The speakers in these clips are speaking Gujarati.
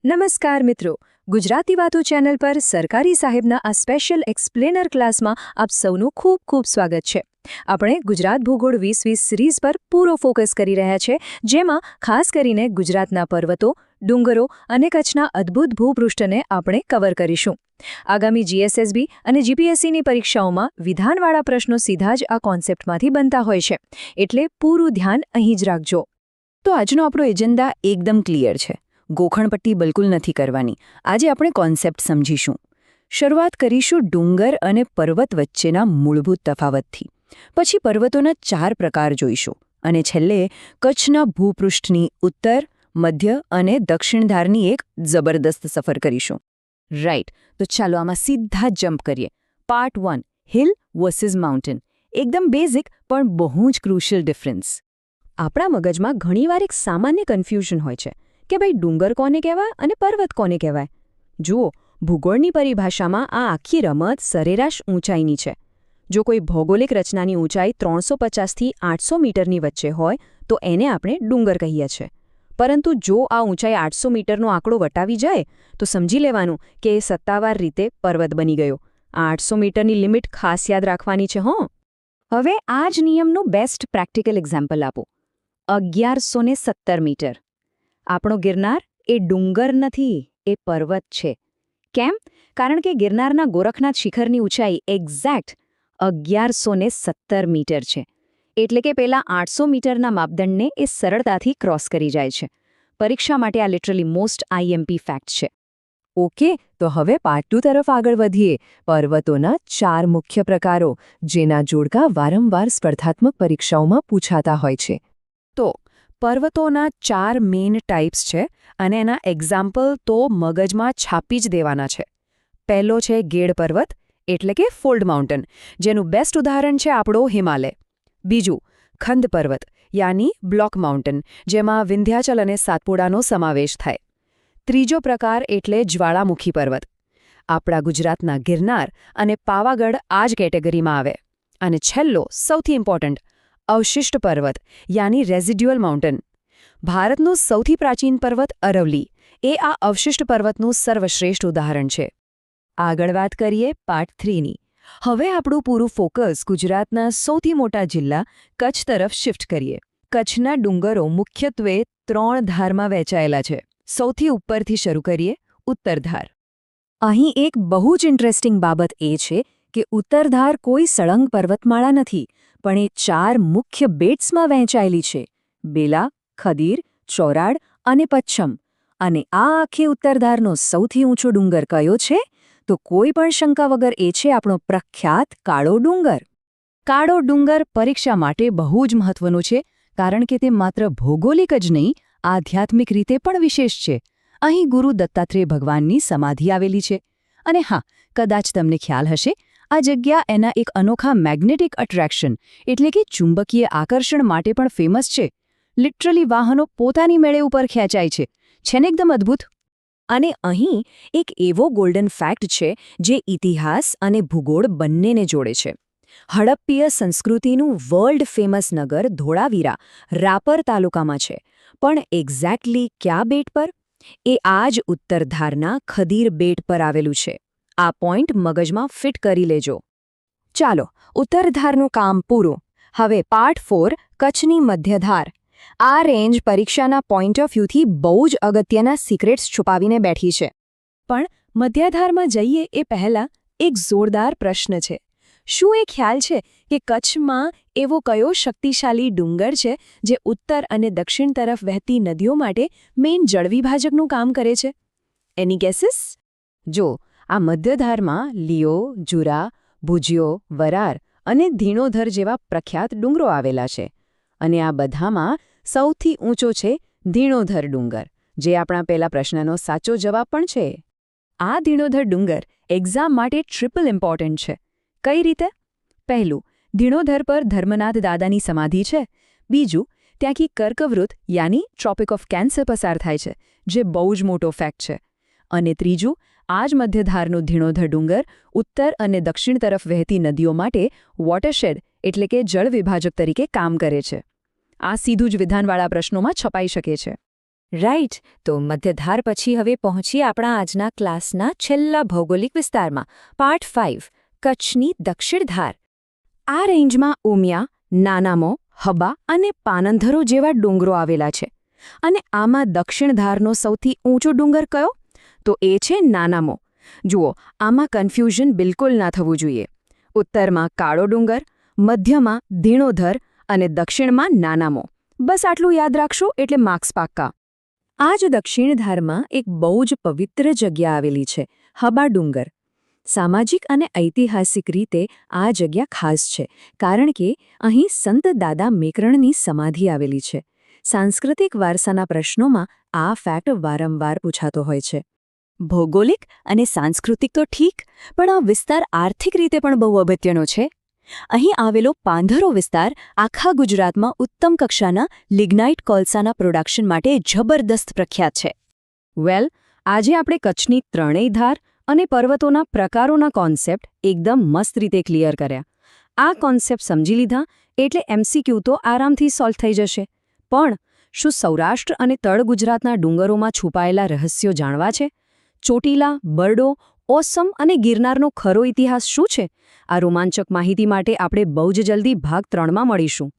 નમસ્કાર મિત્રો, ગુજરાતી વાતો ચેનલ પર સરકારી સાહેબના આ સ્પેશિયલ એક્સપ્લેનર ક્લાસમાં આપ સૌનું ખૂબ ખૂબ સ્વાગત છે. આપણે ગુજરાત ભૂગોળ 2020 સિરીઝ પર પૂરો ફોકસ કરી રહ્યા છે, જેમાં ખાસ કરીને ગુજરાતના પર્વતો, ડુંગરો અને કચ્છના અદ્ભુત ભૂપૃષ્ઠને આપણે કવર કરીશું. આગામી જીએસએસબી અને જીપીએસસીની પરીક્ષાઓમાં વિધાનવાળા પ્રશ્નો સીધા જ આ કોન્સેપ્ટમાંથી બનતા હોય છે, એટલે પૂરું ધ્યાન અહીં જ રાખજો. તો આજનો આપણો એજન્ડા એકદમ ક્લિયર છે. ગોખણપટ્ટી બિલકુલ નથી કરવાની. આજે આપણે કોન્સેપ્ટ સમજીશું. શરૂઆત કરીશું ડુંગર અને પર્વત વચ્ચેના મૂળભૂત તફાવતથી. પછી પર્વતોના 4 પ્રકાર જોઈશું અને છેલ્લે કચ્છના ભૂપૃષ્ઠની ઉત્તર, મધ્ય અને દક્ષિણ ધારની એક જબરદસ્ત સફર કરીશું. રાઈટ, તો ચાલો આમાં સીધા જમ્પ કરીએ. Part 1, hill versus mountain. એકદમ બેઝિક પણ બહુ જ ક્રુશિયલ ડિફરન્સ. આપણા મગજમાં ઘણીવાર એક સામાન્ય કન્ફ્યુઝન હોય છે કે ભાઈ ડુંગર કોને કહેવાય અને પર્વત કોને કહેવાય. જુઓ, ભૂગોળની પરિભાષામાં આ આખી રમત સરેરાશ ઊંચાઈની છે. જો કોઈ ભૌગોલિક રચનાની ઊંચાઈ 350થી 800 મીટરની વચ્ચે હોય તો એને આપણે ડુંગર કહીએ છીએ. પરંતુ જો આ ઊંચાઈ 800 મીટરનો આંકડો વટાવી જાય તો સમજી લેવાનું કે એ સત્તાવાર રીતે પર્વત બની ગયો. આ 800 મીટરની લિમિટ ખાસ યાદ રાખવાની છે. હવે આ જ નિયમનું બેસ્ટ પ્રેક્ટિકલ એક્ઝામ્પલ આપો. 1117 મીટર. આપણો ગિરનાર એ ડુંગર નથી, એ પર્વત છે. કેમ? કારણ કે ગિરનારના ગોરખનાથ શિખરની ઊંચાઈ એક્ઝેક્ટ 1117 મીટર છે. એટલે કે પેલા 800 મીટરના માપદંડને એ સરળતાથી ક્રોસ કરી જાય છે. પરીક્ષા માટે આ લિટરલી મોસ્ટ આઈએમપી ફેક્ટ છે. ઓકે, તો હવે પાર્ટ 2 તરફ આગળ વધીએ. પર્વતોના 4 મુખ્ય પ્રકારો, જેના જોડકા વારંવાર સ્પર્ધાત્મક પરીક્ષાઓમાં પૂછાતા હોય છે. તો પર્વતોના 4 મેઇન ટાઇપ્સ છે અને એના એક્ઝામ્પલ તો મગજમાં છાપી જ દેવાના છે. પહેલો છે ગેડ પર્વત, એટલે કે ફોલ્ડ માઉન્ટેન, જેનું બેસ્ટ ઉદાહરણ છે આપણો હિમાલય. બીજું ખંદ પર્વત, યાની બ્લોક માઉન્ટેન, જેમાં વિંધ્યાચલ અને સાતપુડાનો સમાવેશ થાય. ત્રીજો પ્રકાર એટલે જ્વાળામુખી પર્વત. આપણા ગુજરાતના ગિરનાર અને પાવાગઢ આ જ કેટેગરીમાં આવે. અને છેલ્લો, સૌથી ઇમ્પોર્ટન્ટ, અવશિષ્ટ પર્વત, યાની રેઝિડ્યુઅલ માઉન્ટેન. ભારતનું સૌથી પ્રાચીન પર્વત અરવલ્લી એ આ અવશિષ્ટ પર્વતનું સર્વશ્રેષ્ઠ ઉદાહરણ છે. આગળ વાત કરીએ પાર્ટ 3ની. હવે આપણું પૂરું ફોકસ ગુજરાતના સૌથી મોટા જિલ્લા કચ્છ તરફ શિફ્ટ કરીએ. કચ્છના ડુંગરો મુખ્યત્વે 3 ધારમાં વહેંચાયેલા છે. સૌથી ઉપરથી શરૂ કરીએ, ઉત્તર ધાર. અહીં એક બહુ જ ઇન્ટરેસ્ટિંગ બાબત એ છે કે ઉત્તર ધાર કોઈ સળંગ પર્વતમાળા નથી, પણ એ 4 મુખ્ય બેટ્સમાં વહેંચાયેલી છે: બેલા, ખદીર, ચોરાડ અને પચ્છમ. અને આ આખી ઉત્તરધારનો સૌથી ઊંચો ડુંગર કયો છે? તો કોઈ પણ શંકા વગર એ છે આપણો પ્રખ્યાત કાળો ડુંગર. કાળો ડુંગર પરીક્ષા માટે બહુ જ મહત્વનું છે, કારણ કે તે માત્ર ભૌગોલિક જ નહીં, આધ્યાત્મિક રીતે પણ વિશેષ છે. અહીં ગુરુ દત્તાત્રેય ભગવાનની સમાધિ આવેલી છે. અને હા, કદાચ તમને ખ્યાલ હશે, આ જગ્યા એના એક અનોખા મેગ્નેટિક અટ્રેક્શન એટલે કે ચુંબકીય આકર્ષણ માટે પણ ફેમસ છે. લિટરલી વાહનો પોતાની મેળે ઉપર ખેંચાય છે. છે ને એકદમ અદ્ભુત? અને અહીં એક એવો ગોલ્ડન ફેક્ટ છે જે ઇતિહાસ અને ભૂગોળ બંનેને જોડે છે. હડપ્પીય સંસ્કૃતિનું વર્લ્ડ ફેમસ નગર ધોળાવીરા રાપર તાલુકામાં છે. પણ એક્ઝેક્ટલી કયા બેટ પર? એ આ જ ઉત્તરધારના ખદીર બેટ પર આવેલું છે. આ પોઈન્ટ મગજમાં ફિટ કરી લેજો. ચાલો, ઉત્તરધારનું કામ પૂરું. હવે પાર્ટ 4, કચ્છની મધ્યધાર. આ રેન્જ પરીક્ષાના પોઈન્ટ ઓફ વ્યૂથી બહુ જ અગત્યના સિક્રેટ્સ છુપાવીને બેઠી છે. પણ મધ્યધારમાં જઈએ એ પહેલાં એક જોરદાર પ્રશ્ન છે. શું એ ખ્યાલ છે કે કચ્છમાં એવો કયો શક્તિશાળી ડુંગર છે જે ઉત્તર અને દક્ષિણ તરફ વહેતી નદીઓ માટે મેઇન જળવિભાજકનું કામ કરે છે? એની ગેસીસ? જો, આ મધ્યધારમાં લીઓ, જુરા, ભુજિયો, વરાર અને ધીણોધર જેવા પ્રખ્યાત ડુંગરો આવેલા છે. અને આ બધામાં સૌથી ઊંચો છે ધીણોધર ડુંગર, જે આપણા પહેલા પ્રશ્નનો સાચો જવાબ પણ છે. આ ધીણોધર ડુંગર એક્ઝામ માટે ટ્રિપલ ઇમ્પોર્ટન્ટ છે. કઈ રીતે? પહેલું, ધીણોધર પર ધર્મનાથ દાદાની સમાધિ છે. બીજું, ત્યાંથી કર્કવૃત યાની ટ્રોપિક ઓફ કેન્સર પસાર થાય છે, જે બહુ જ મોટો ફેક્ટ છે. અને ત્રીજું, આ જ મધ્યધારનો ધીણોધર ડુંગર ઉત્તર અને દક્ષિણ તરફ વહેતી નદીઓ માટે વોટરશેડ એટલે કે જળ વિભાજક તરીકે કામ કરે છે. આ સીધું જ વિધાનવાળા પ્રશ્નોમાં છપાઈ શકે છે. રાઈટ. તો મધ્યધાર પછી હવે પહોંચીએ આપણા આજના ક્લાસના છેલ્લા ભૌગોલિક વિસ્તારમાં, પાર્ટ 5, કચ્છની દક્ષિણ ધાર. આ રેન્જમાં ઉમિયા, નાનામો, હબા અને પાનંધરો જેવા ડુંગરો આવેલા છે. અને આમાં દક્ષિણ ધારનો સૌથી ઊંચો ડુંગર કયો? તો એ છે નાનામો. જુઓ, આમાં કન્ફ્યુઝન બિલકુલ ના થવું જોઈએ. ઉત્તરમાં કાળો ડુંગર, મધ્યમાં ધીણોધર અને દક્ષિણમાં નાનામો. બસ આટલું યાદ રાખશો એટલે માર્ક્સ પાક્કા. આ જ દક્ષિણ ધારમાં એક બહુ જ પવિત્ર જગ્યા આવેલી છે, હબા ડુંગર. સામાજિક અને ઐતિહાસિક રીતે આ જગ્યા ખાસ છે કારણ કે અહીં સંત દાદા મેકરણની સમાધિ આવેલી છે. સાંસ્કૃતિક વારસાના પ્રશ્નોમાં આ ફેક્ટ વારંવાર પૂછાતો હોય છે. ભૌગોલિક અને સાંસ્કૃતિક તો ઠીક, પણ આ વિસ્તાર આર્થિક રીતે પણ બહુ અગત્યનો છે. અહીં આવેલો પાંધરો વિસ્તાર આખા ગુજરાતમાં ઉત્તમ કક્ષાના લિગ્નાઇટ કોલસાના પ્રોડક્શન માટે જબરદસ્ત પ્રખ્યાત છે. વેલ, આજે આપણે કચ્છની ત્રણેય ધાર અને પર્વતોના પ્રકારોના કોન્સેપ્ટ એકદમ મસ્ત રીતે ક્લિયર કર્યા. આ કોન્સેપ્ટ સમજી લીધા એટલે MCQ તો આરામથી સોલ્વ થઈ જશે. પણ શું સૌરાષ્ટ્ર અને તળ ગુજરાતના ડુંગરોમાં છુપાયેલા રહસ્યો જાણવા છે? ચોટીલા, બરડો, ઓસમ અને ગિરનારનો ખરો ઇતિહાસ શું છે? આ રોમાંચક માહિતી માટે આપણે બહુ જ જલ્દી ભાગ 3માં મળીશું.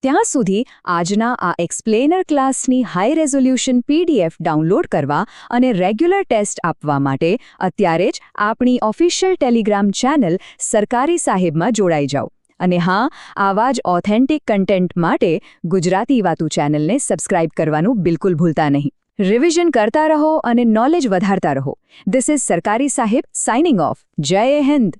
ત્યાં સુધી આજના આ એક્સપ્લેનર ક્લાસની હાઈ રેઝોલ્યુશન PDF ડાઉનલોડ કરવા અને રેગ્યુલર ટેસ્ટ આપવા માટે અત્યારે જ આપણી ઓફિશિયલ ટેલિગ્રામ ચેનલ સરકારી સાહેબમાં જોડાઈ જાઓ. અને હા, આવા જ ઓથેન્ટિક કન્ટેન્ટ માટે ગુજરાતી વાતું ચેનલને સબસ્ક્રાઇબ કરવાનું બિલકુલ ભૂલતા નહીં. રિવિઝન કરતા રહો અને નોલેજ વધારતા રહો. ધીસ ઇઝ સરકારી સાહેબ સાઇનિંગ ઓફ. જય હિન્દ.